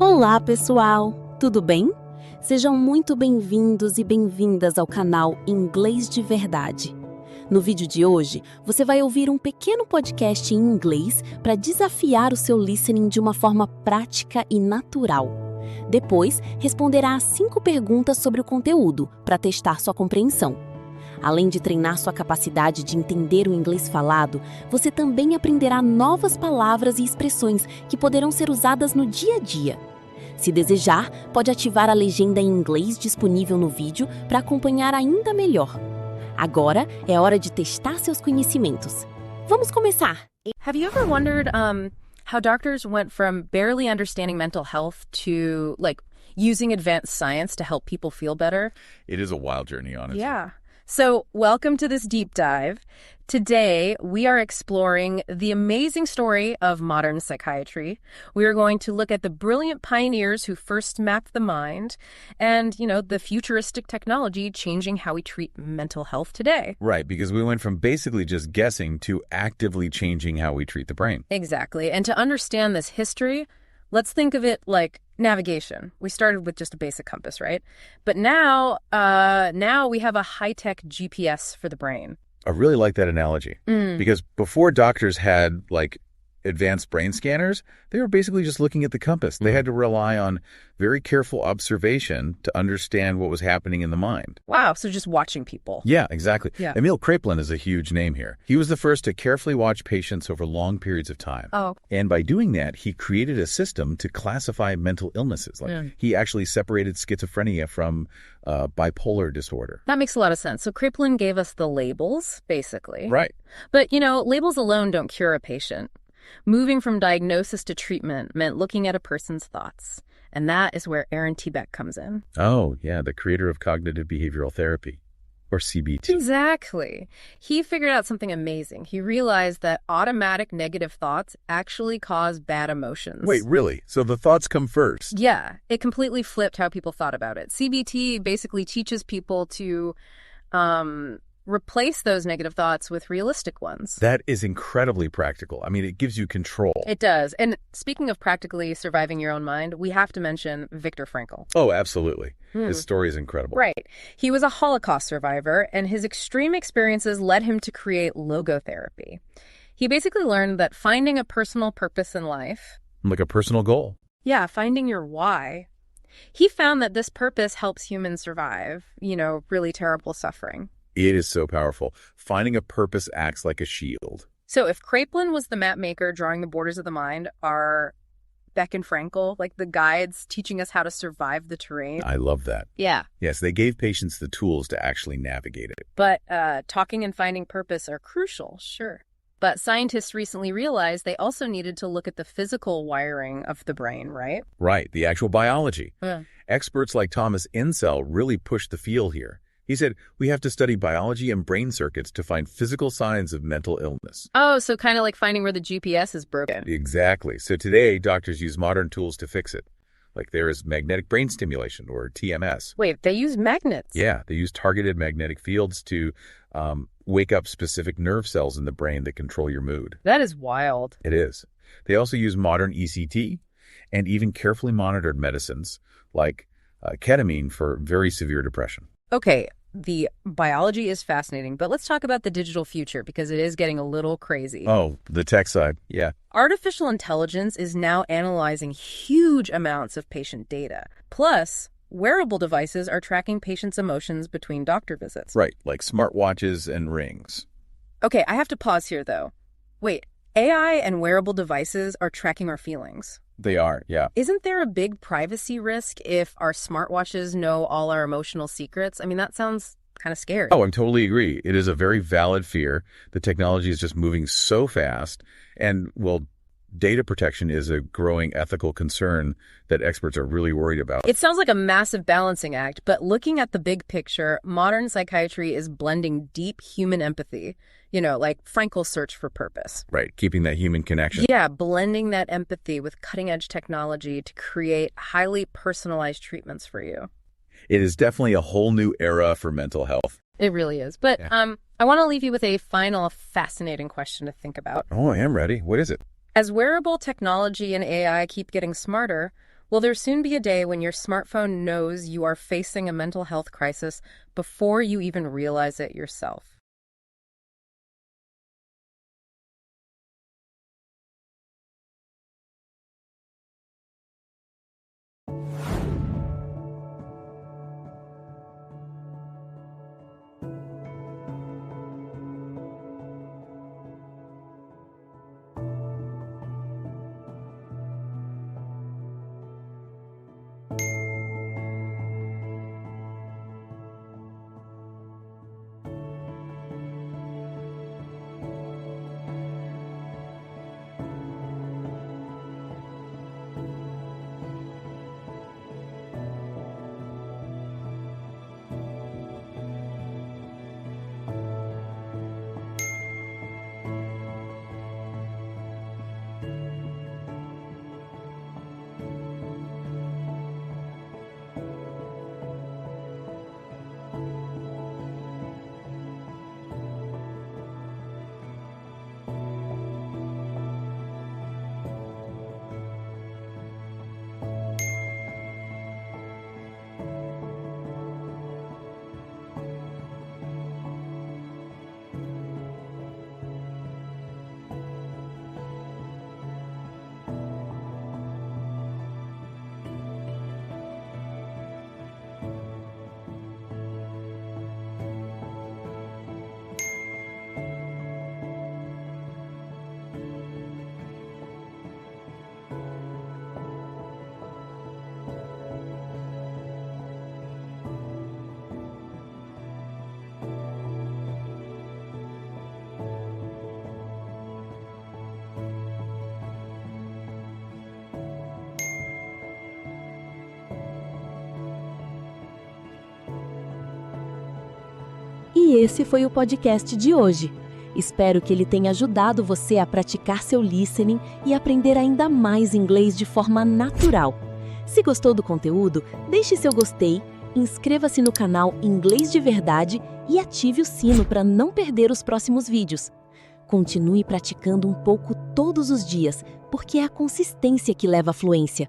Olá, pessoal! Tudo bem? Sejam muito bem-vindos e bem-vindas ao canal Inglês de Verdade. No vídeo de hoje, você vai ouvir um pequeno podcast em inglês para desafiar o seu listening de uma forma prática e natural. Depois, responderá a 5 perguntas sobre o conteúdo para testar sua compreensão. Além de treinar sua capacidade de entender o inglês falado, você também aprenderá novas palavras e expressões que poderão ser usadas no dia a dia. Se desejar, pode ativar a legenda em inglês disponível no vídeo para acompanhar ainda melhor. Agora é hora de testar seus conhecimentos. Vamos começar! Have you ever wondered how doctors went from barely understanding mental health to, using advanced science to help people feel better? It is a wild journey, honestly. Yeah. So, welcome to this deep dive. Today, we are exploring the amazing story of modern psychiatry. We are going to look at the brilliant pioneers who first mapped the mind and, the futuristic technology changing how we treat mental health today. Right, because we went from basically just guessing to actively changing how we treat the brain. Exactly. And to understand this history, let's think of it like navigation. We started with just a basic compass, right? But now we have a high-tech GPS for the brain. I really like that analogy because before doctors had advanced brain scanners, they were basically just looking at the compass. They had to rely on very careful observation to understand what was happening in the mind. Wow, so just watching people. Yeah, exactly. Yeah. Emil Kraepelin is a huge name here. He was the first to carefully watch patients over long periods of time. Oh. And by doing that, he created a system to classify mental illnesses. He actually separated schizophrenia from bipolar disorder. That makes a lot of sense. So Kraepelin gave us the labels, basically. Right. But, labels alone don't cure a patient. Moving from diagnosis to treatment meant looking at a person's thoughts. And that is where Aaron T. Beck comes in. Oh, yeah, the creator of cognitive behavioral therapy, or CBT. Exactly. He figured out something amazing. He realized that automatic negative thoughts actually cause bad emotions. Wait, really? So the thoughts come first? Yeah, it completely flipped how people thought about it. CBT basically teaches people to replace those negative thoughts with realistic ones. That is incredibly practical. I mean, it gives you control. It does. And speaking of practically surviving your own mind, we have to mention Viktor Frankl. Oh, absolutely. His story is incredible. Right. He was a Holocaust survivor, and his extreme experiences led him to create logotherapy. He basically learned that finding a personal purpose in life... Like a personal goal. Yeah, finding your why. He found that this purpose helps humans survive, really terrible suffering. It is so powerful. Finding a purpose acts like a shield. So if Kraepelin was the map maker drawing the borders of the mind, are Beck and Frankl the guides teaching us how to survive the terrain? I love that. Yeah. Yes, they gave patients the tools to actually navigate it. But talking and finding purpose are crucial, sure. But scientists recently realized they also needed to look at the physical wiring of the brain, right? Right, the actual biology. Yeah. Experts like Thomas Insel really pushed the field here. He said, we have to study biology and brain circuits to find physical signs of mental illness. Oh, so kind of like finding where the GPS is broken. Exactly. So today, doctors use modern tools to fix it. Like there is magnetic brain stimulation, or TMS. Wait, they use magnets? Yeah, they use targeted magnetic fields to wake up specific nerve cells in the brain that control your mood. That is wild. It is. They also use modern ECT and even carefully monitored medicines like ketamine for very severe depression. Okay. The biology is fascinating, but let's talk about the digital future because it is getting a little crazy. Oh, the tech side, yeah. Artificial intelligence is now analyzing huge amounts of patient data. Plus, wearable devices are tracking patients' emotions between doctor visits. Right, like smartwatches and rings. Okay, I have to pause here, though. Wait, AI and wearable devices are tracking our feelings. They are, yeah. Isn't there a big privacy risk if our smartwatches know all our emotional secrets? I mean, that sounds kind of scary. Oh, I totally agree. It is a very valid fear. The technology is just moving so fast. And, data protection is a growing ethical concern that experts are really worried about. It sounds like a massive balancing act, but looking at the big picture, modern psychiatry is blending deep human empathy, like Frankl's search for purpose. Right, keeping that human connection. Yeah, blending that empathy with cutting-edge technology to create highly personalized treatments for you. It is definitely a whole new era for mental health. It really is. But I want to leave you with a final fascinating question to think about. Oh, I am ready. What is it? As wearable technology and AI keep getting smarter, Will there soon be a day when your smartphone knows you are facing a mental health crisis before you even realize it yourself? E esse foi o podcast de hoje. Espero que ele tenha ajudado você a praticar seu listening e aprender ainda mais inglês de forma natural. Se gostou do conteúdo, deixe seu gostei, inscreva-se no canal Inglês de Verdade e ative o sino para não perder os próximos vídeos. Continue praticando um pouco todos os dias, porque é a consistência que leva à fluência.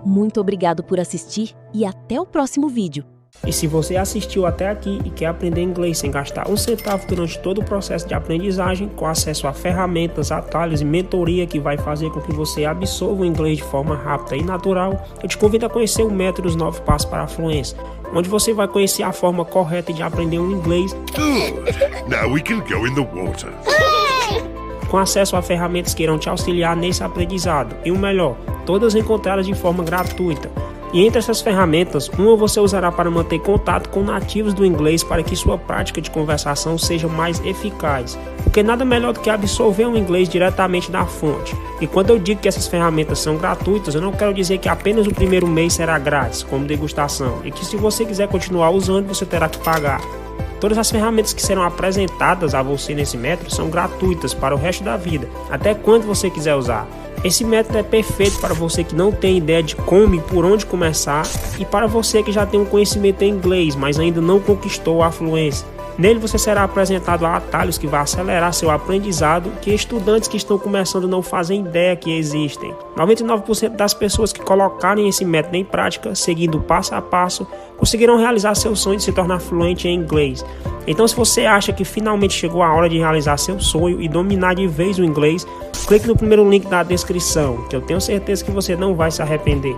Muito obrigado por assistir e até o próximo vídeo. E se você assistiu até aqui e quer aprender inglês sem gastar um centavo durante todo o processo de aprendizagem, com acesso a ferramentas, atalhos e mentoria que vai fazer com que você absorva o inglês de forma rápida e natural, eu te convido a conhecer o método dos 9 passos para a fluência, onde você vai conhecer a forma correta de aprender o inglês. Good. Now we can go in the water. Com acesso a ferramentas que irão te auxiliar nesse aprendizado. E o melhor, todas encontradas de forma gratuita. E entre essas ferramentas, uma você usará para manter contato com nativos do inglês para que sua prática de conversação seja mais eficaz. Porque nada melhor do que absorver o inglês diretamente da fonte. E quando eu digo que essas ferramentas são gratuitas, eu não quero dizer que apenas o primeiro mês será grátis, como degustação, e que se você quiser continuar usando, você terá que pagar. Todas as ferramentas que serão apresentadas a você nesse método são gratuitas para o resto da vida, até quando você quiser usar. Esse método é perfeito para você que não tem ideia de como e por onde começar, e para você que já tem um conhecimento em inglês, mas ainda não conquistou a fluência. Nele você será apresentado a atalhos que vão acelerar seu aprendizado, que estudantes que estão começando não fazem ideia que existem. 99% das pessoas que colocarem esse método em prática, seguindo passo a passo, conseguirão realizar seu sonho de se tornar fluente em inglês. Então, se você acha que finalmente chegou a hora de realizar seu sonho e dominar de vez o inglês, clique no primeiro link da descrição, que eu tenho certeza que você não vai se arrepender.